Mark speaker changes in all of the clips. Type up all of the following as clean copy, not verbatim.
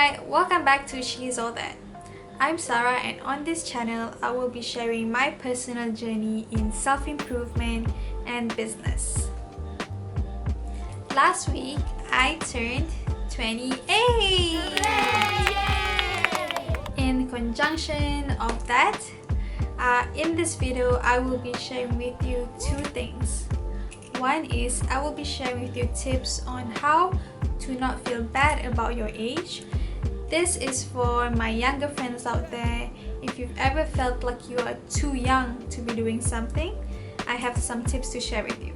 Speaker 1: Hi, welcome back to She's All That. I'm Sarah, and on this channel I will be sharing my personal journey in self-improvement and business. Last week I turned 28! In conjunction of that, in this video I will be sharing with you two things. One is I will be sharing with you tips on how to not feel bad about your age. This is for my younger friends out there. If you've ever felt like you are too young to be doing something, I have some tips to share with you.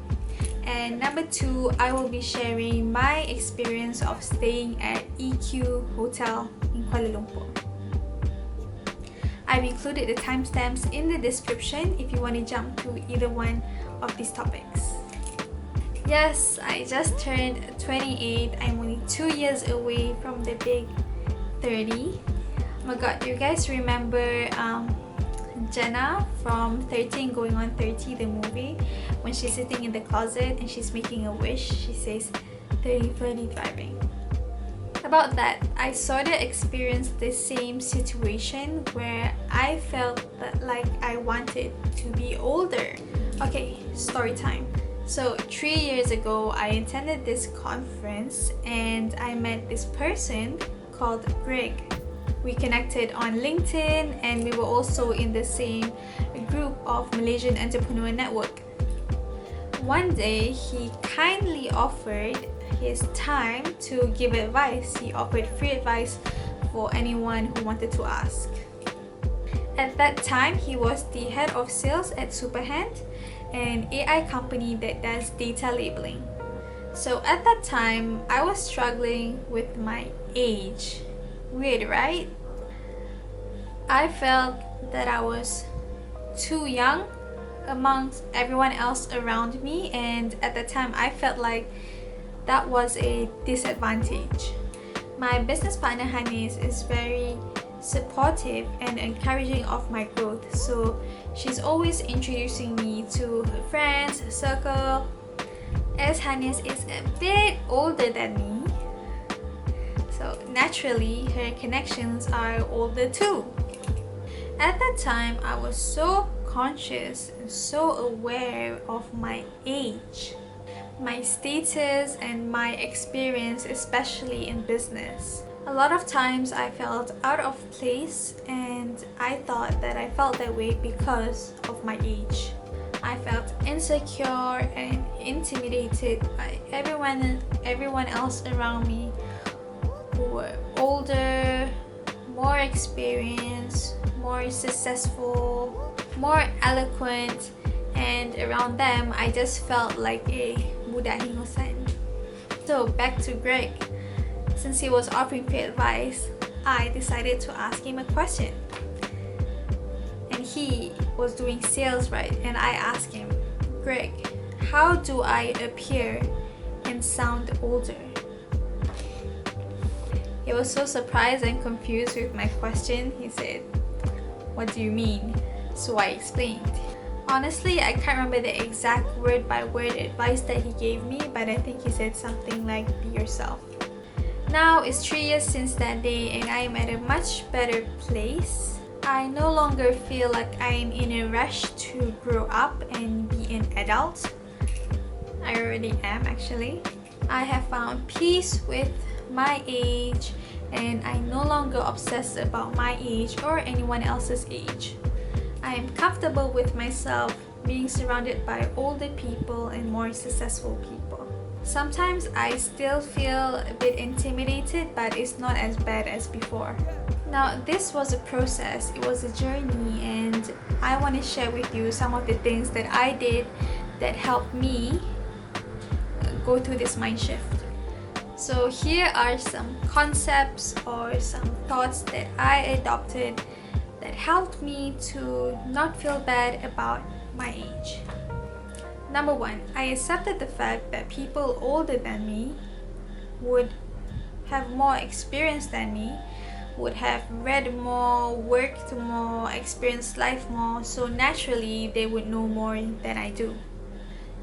Speaker 1: And number two, I will be sharing my experience of staying at EQ Hotel in Kuala Lumpur. I've included the timestamps in the description if you want to jump to either one of these topics. Yes, I just turned 28. I'm only 2 years away from the big 30. Oh my god, do you guys remember Jenna from 13 going on 30, the movie? When she's sitting in the closet and she's making a wish, she says 30, 30 thriving. About that, I sort of experienced the same situation where I felt that like I wanted to be older. Okay, story time. So 3 years ago, I attended this conference and I met this person called Greg. We connected on LinkedIn and we were also in the same group of Malaysian Entrepreneur Network. One day, he kindly offered his time to give advice. He offered free advice for anyone who wanted to ask. At that time, he was the head of sales at Superhand, an AI company that does data labeling. So at that time, I was struggling with my age. Weird, right? I felt that I was too young amongst everyone else around me, and at the time I felt like that was a disadvantage. My business partner Hanis is very supportive and encouraging of my growth, so she's always introducing me to her friends, her circle. As Hanis is a bit older than me, so naturally her connections are older too. At that time, I was so conscious and so aware of my age, my status, and my experience, especially in business. A lot of times I felt out of place, and I thought that I felt that way because of my age. I felt insecure and intimidated by everyone else around me who were older, more experienced, more successful, more eloquent, and around them I just felt like a budak hingusan. So back to Greg. Since he was offering free advice, I decided to ask him a question. And he was doing sales, right? And I asked him, Greg, how do I appear and sound older? He was so surprised and confused with my question. He said, what do you mean? So I explained. Honestly, I can't remember the exact word by word advice that he gave me, but I think he said something like, be yourself. Now it's 3 years since that day and I am at a much better place. I no longer feel like I am in a rush to grow up and be an adult. I already am actually. I have found peace with my age and I no longer obsess about my age or anyone else's age. I am comfortable with myself being surrounded by older people and more successful people. Sometimes I still feel a bit intimidated, but it's not as bad as before. Now, this was a process, it was a journey, and I want to share with you some of the things that I did that helped me go through this mind shift. So here are some concepts or some thoughts that I adopted that helped me to not feel bad about my age. Number one, I accepted the fact that people older than me would have more experience than me, would have read more, worked more, experienced life more, so naturally they would know more than I do.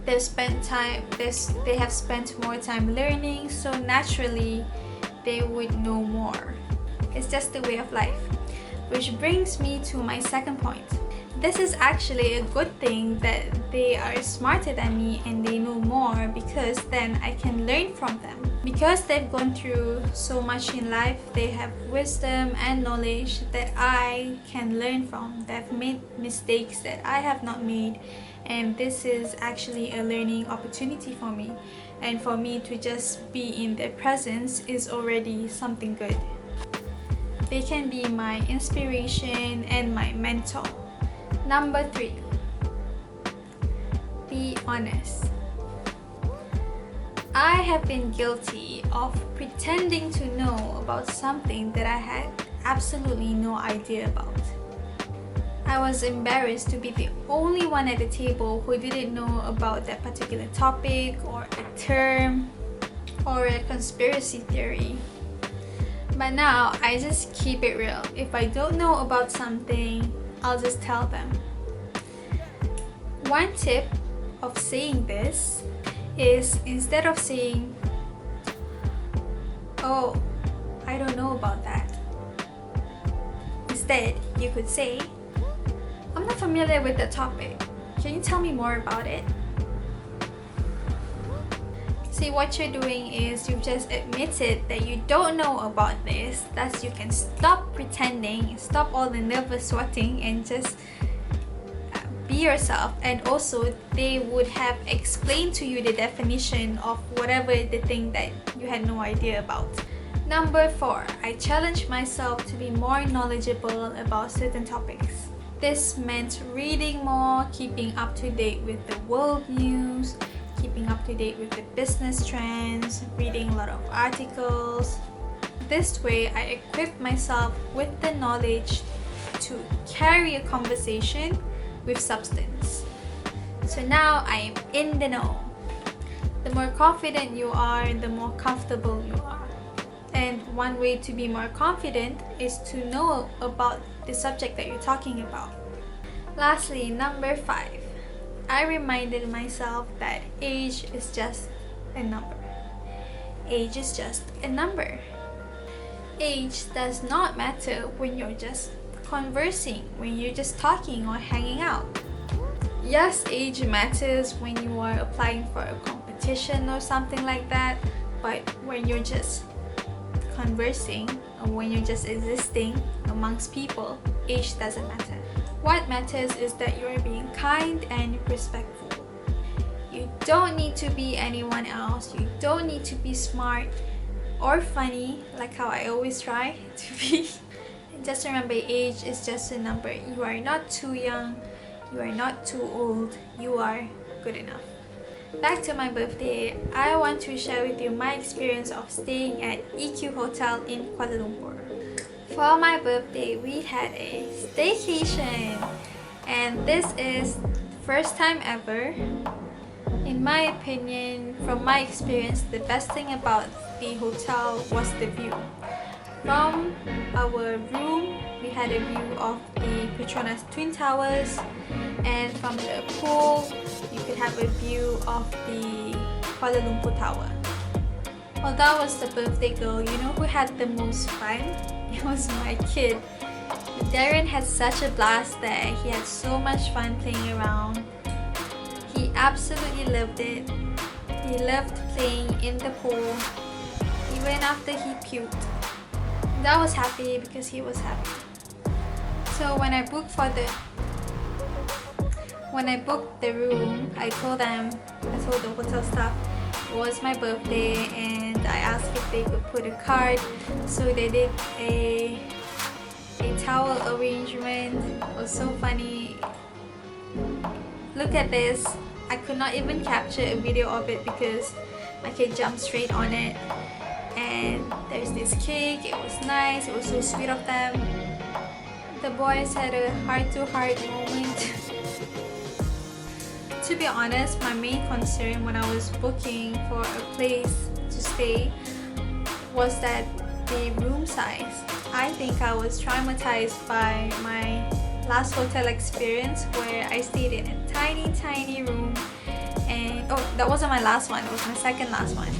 Speaker 1: They have spent more time learning, so naturally they would know more. It's just the way of life. Which brings me to my second point. This is actually a good thing that they are smarter than me and they know more, because then I can learn from them. Because they've gone through so much in life, they have wisdom and knowledge that I can learn from. They've made mistakes that I have not made, and this is actually a learning opportunity for me. And for me to just be in their presence is already something good. They can be my inspiration and my mentor. Number 3, be honest. I have been guilty of pretending to know about something that I had absolutely no idea about. I was embarrassed to be the only one at the table who didn't know about that particular topic or a term or a conspiracy theory. But now I just keep it real. If I don't know about something, I'll just tell them. One tip of saying this is, instead of saying, "Oh, I don't know about that," instead you could say, "I'm not familiar with the topic. Can you tell me more about it?" See, what you're doing is you've just admitted that you don't know about this. Thus, you can stop pretending, stop all the nervous sweating, and just be yourself. And also, they would have explained to you the definition of whatever the thing that you had no idea about. Number 4, I challenged myself to be more knowledgeable about certain topics. This meant reading more, keeping up to date with the world news, keeping up to date with the business trends, reading a lot of articles. This way, I equipped myself with the knowledge to carry a conversation with substance. So now I am in the know. The more confident you are, the more comfortable you are. And one way to be more confident is to know about the subject that you're talking about. Lastly, number 5, I reminded myself that age is just a number. Age is just a number. Age does not matter when you're just conversing, when you're just talking or hanging out. Yes, age matters when you are applying for a competition or something like that, but when you're just conversing or when you're just existing amongst people, age doesn't matter. What matters is that you're being kind and respectful. You don't need to be anyone else. You don't need to be smart or funny like how I always try to be. Just remember, age is just a number. You are not too young, you are not too old, you are good enough. Back to my birthday, I want to share with you my experience of staying at EQ Hotel in Kuala Lumpur. For my birthday, we had a staycation, and this is the first time ever. In my opinion, from my experience, the best thing about the hotel was the view. From our room, we had a view of the Petronas Twin Towers, and from the pool, you could have a view of the Kuala Lumpur Tower. Although I was the birthday girl, you know who had the most fun? It was my kid. Darren had such a blast there. He had so much fun playing around. He absolutely loved it. He loved playing in the pool, even after he puked. I was happy because he was happy. So when I booked the room, I told the hotel staff it was my birthday, and I asked if they could put a card. So they did a towel arrangement. It was so funny. Look at this. I could not even capture a video of it because my kid jumped straight on it. And there's this cake. It was nice. It was so sweet of them. The boys had a heart-to-heart moment. To be honest, my main concern when I was booking for a place to stay was that the room size. I think I was traumatized by my last hotel experience where I stayed in a tiny room, and that wasn't my last one. It was my second last one.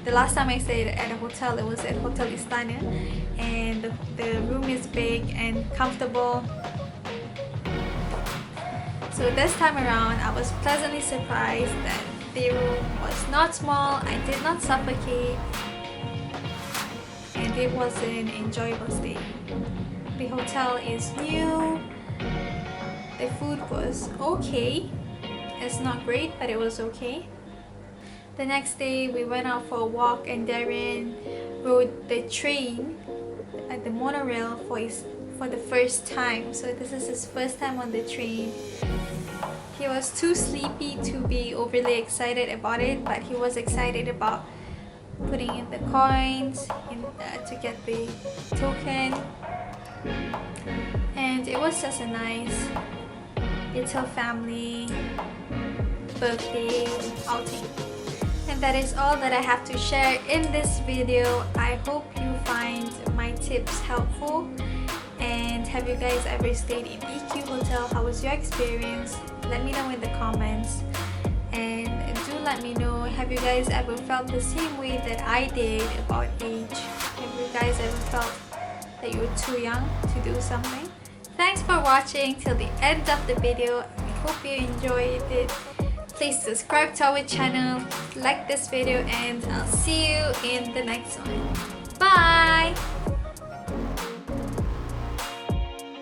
Speaker 1: the last time I stayed at a hotel, it was at Hotel Istana, and the room is big and comfortable. So this time around, I was pleasantly surprised that the room was not small, I did not suffocate, and it was an enjoyable stay. The hotel is new, the food was okay. It's not great, but it was okay. The next day we went out for a walk and Darren rode the train at the monorail for the first time. So this is his first time on the train. He was too sleepy to be overly excited about it, but he was excited about putting in the coins to get the token. And it was just a nice little family birthday outing. And that is all that I have to share in this video. I hope you find my tips helpful. And have you guys ever stayed in EQ Hotel? How was your experience? Let me know in the comments. And do let me know, have you guys ever felt the same way that I did about age? Have you guys ever felt that you were too young to do something? Thanks for watching till the end of the video. I hope you enjoyed it. Please subscribe to our channel, like this video, and I'll see you in the next one. Bye!